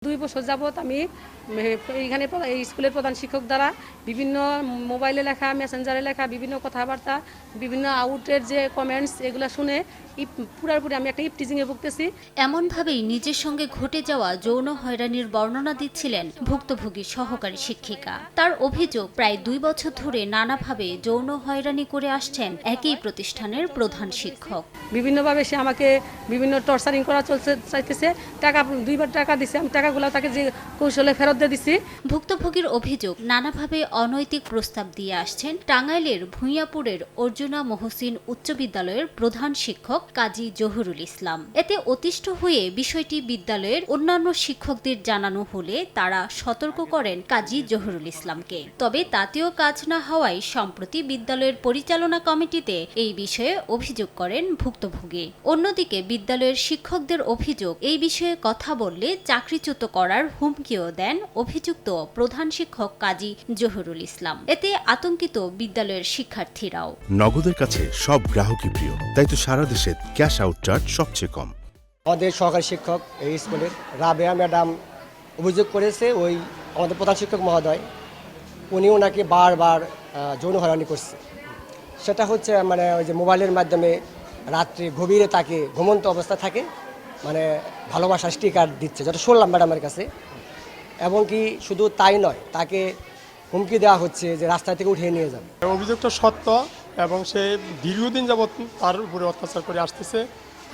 2 বছর যাবত আমি এইখানে এই স্কুলের প্রধান শিক্ষক দ্বারা বিভিন্ন মোবাইলে লেখা, মেসেঞ্জারে লেখা বিভিন্ন কথাবার্তা, বিভিন্ন আউটের যে কমেন্টস এগুলো শুনে পুরোপুরি আমি একটা ইপটিজিংয়ে ভুগতেছি। এমনভাবেই নিজের সঙ্গে ঘটে যাওয়া যৌন হয়রানির বর্ণনা দিচ্ছিলেন ভুক্তভোগী সহকারী শিক্ষিকা। তার অভিযোগ, প্রায় 2 বছর ধরে নানাভাবে যৌন হয়রানি করে আসছেন একই প্রতিষ্ঠানের প্রধান শিক্ষক। বিভিন্নভাবে সে আমাকে বিভিন্ন টর্চারিং করা চাইতেছে। টাকা 2বার টাকা দিছে, আমি টাকাগুলো তাকে যে কৌশলে ফেরত দিয়ে দিছি। ভুক্তভোগীর অভিযোগ, নানাভাবে অনৈতিক প্রস্তাব দিয়ে আসছেন টাঙ্গাইলের ভূঁইয়াপুরের অর্জুনা মহসিন উচ্চ বিদ্যালয়ের প্রধান শিক্ষক কাজী জহুরুল ইসলাম। এতে অতিষ্ঠ হয়ে বিষয়টি বিদ্যালয়ের অন্যান্য শিক্ষকদের জানানো হলে তারা সতর্ক করেন কাজী জহুরুল ইসলামকে। তবে তাতেও কাজ না হওয়ায় সম্প্রতি বিদ্যালয়ের পরিচালনা কমিটিতে এই বিষয়ে অভিযোগ করেন ভুক্তভোগী। অন্যদিকে বিদ্যালয়ের শিক্ষকদের অভিযোগ, এই বিষয়ে কথা বললে চাকরিচ্যুত করার হুমকিও দেন অভিযুক্ত প্রধান শিক্ষক কাজী জহুরুল ইসলাম। এতে আতঙ্কিত বিদ্যালয়ের শিক্ষার্থীরাও। নগদের কাছে সব গ্রাহকই প্রিয়, তাই তো সারা দেশে ক্যাশ আউট চার্জ সবচেয়ে কম। আমাদের সহকারী শিক্ষক এই স্কুলের রাবেয়া ম্যাডাম অভিযোগ করেছে, ওই আমাদের প্রধান শিক্ষক মহোদয় উনি ওনাকে বারবার যৌন হয়রানি করছে। সেটা হচ্ছে মানে ওই যে মোবাইলের মাধ্যমে রাত্রে গভীরে তাকে ঘুমন্ত অবস্থা থাকে, মানে ভালোবাসার স্টিকার দিচ্ছে, যেটা শুনলাম ম্যাডামের কাছে। এবং কি শুধু তাই নয়, তাকে হুমকি দেওয়া হচ্ছে যে রাস্তা থেকে উঠিয়ে নিয়ে যাবে। অভিযোগটা সত্য এবং সে দীর্ঘদিন যাবৎ তার উপরে অত্যাচার করে আসতেছে।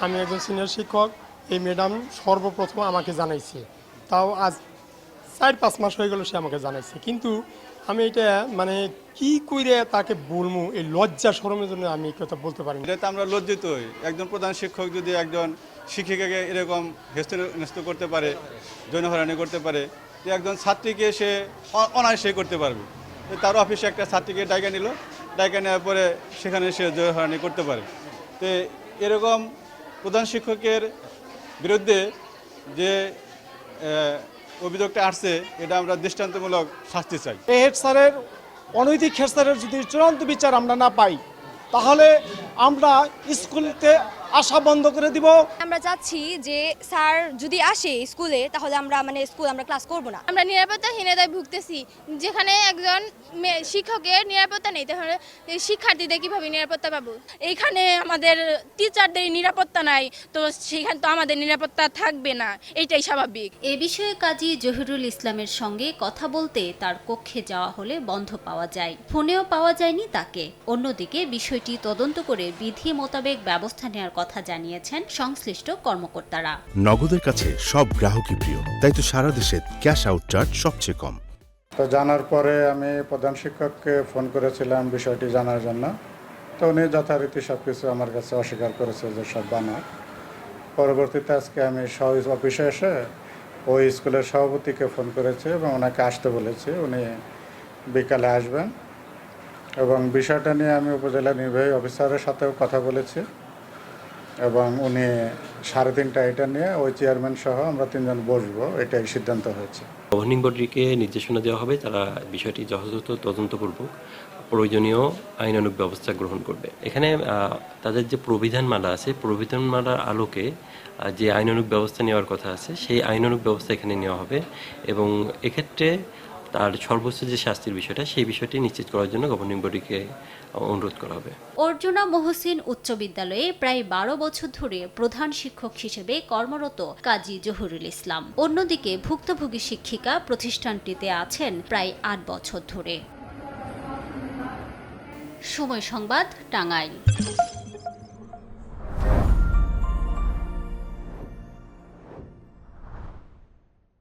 আমি একজন সিনিয়র শিক্ষক, এই ম্যাডাম সর্বপ্রথম আমাকে জানাইছে, তাও আজ 4-5 মাস হয়ে গেল সে আমাকে জানাইছে। কিন্তু আমি এটা মানে কি করে তাকে বলবো, এই লজ্জা শরমের জন্য আমি কথা বলতে পারি না। এটা আমরা লজ্জিত হই। একজন প্রধান শিক্ষক যদি একজন শিক্ষিকাকে এরকম হেস্তনেস্ত করতে পারে, যৌন হয়রানি করতে পারে, যে একজন ছাত্রীকে সে অনায়াসে করতে পারবে। তার অফিসে একটা ছাত্রীকে ডাইকা নিল, ডাইকা নেওয়ার পরে সেখানে সে যৌন হয়রানি করতে পারে। তো এরকম প্রধান শিক্ষকের বিরুদ্ধে যে অভিযোগটা আসছে, এটা আমরা দৃষ্টান্তমূলক শাস্তি চাই। এই হেড স্যারের অনৈতিক হেড স্যারের যদি চূড়ান্ত বিচার আমরা না পাই, তাহলে আমরা স্কুলতে আসা বন্ধ করে দিব। আমরা চাচ্ছি যে স্যার যদি আসে স্কুলে, তাহলে আমরা আমরা ক্লাস করব না। আমরা নিরাপত্তাহীনতায় ভুগতেছি। যেখানে একজন শিক্ষকের নিরাপত্তা নেই, তাহলে শিক্ষার্থীদের কিভাবে নিরাপত্তা পাবো? এইখানে আমাদের টিচারদের নিরাপত্তা নাই, তো সেখানে তো আমাদের নিরাপত্তা থাকবে না, এটাই স্বাভাবিক। এ বিষয়ে কাজী জহুরুল ইসলামের সঙ্গে কথা বলতে তার কক্ষে যাওয়া হলে বন্ধ পাওয়া যায়, ফোনেও পাওয়া যায়নি তাকে। অন্যদিকে বিষয়টি তদন্ত করে বিধি মোতাবেক ব্যবস্থা নেওয়ার কথা জানিয়েছেন সংশ্লিষ্ট কর্মকর্তারা। নগদের কাছে সব গ্রাহকই প্রিয়, তাই তো সারা দেশে ক্যাশ আউট চার্জ সবচেয়ে কম। তো জানার পরে আমি প্রধান শিক্ষককে ফোন করেছিলাম বিষয়টি জানার জন্য। তো উনি যথারীতি সব কিছু আমার কাছে অস্বীকার করেছে যে সব বানা। পরবর্তীতে আজকে আমি অফিসে এসে ওই স্কুলের সভাপতিকে ফোন করেছি এবং ওনাকে আসতে বলেছি। উনি বিকালে আসবেন এবং বিষয়টা নিয়ে আমি উপজেলা নির্বাহী অফিসারের সাথেও কথা বলেছি এবং উনি 3:30 এটা নিয়ে ওই চেয়ারম্যান সহ আমরা 3 জন বসবো, এটাই সিদ্ধান্ত হয়েছে। গভর্নিং বডিকে নির্দেশনা দেওয়া হবে, তারা বিষয়টি যথাযথ তদন্তপূর্বক প্রয়োজনীয় আইনানুগ ব্যবস্থা গ্রহণ করবে। এখানে তাদের যে প্রবিধানমালা আছে, প্রবিধানমালার আলোকে যে আইনানুগ ব্যবস্থা নেওয়ার কথা আছে, সেই আইনানুগ ব্যবস্থা এখানে নেওয়া হবে এবং এক্ষেত্রে তার সর্বোচ্চ যে শাস্তির বিষয়টা, সেই বিষয়টি নিশ্চিত করার জন্য গভর্নিং বডিকে অনুরোধ করা হবে। অর্জুনা মহসিন উচ্চ বিদ্যালয়ে প্রায় 12 বছর ধরে প্রধান শিক্ষক হিসেবে কর্মরত কাজী জহুরুল ইসলাম। অন্যদিকে ভুক্তভোগী শিক্ষিকা প্রতিষ্ঠানটিতে আছেন প্রায় 8 বছর ধরে। সময় সংবাদ, টাঙ্গাইল।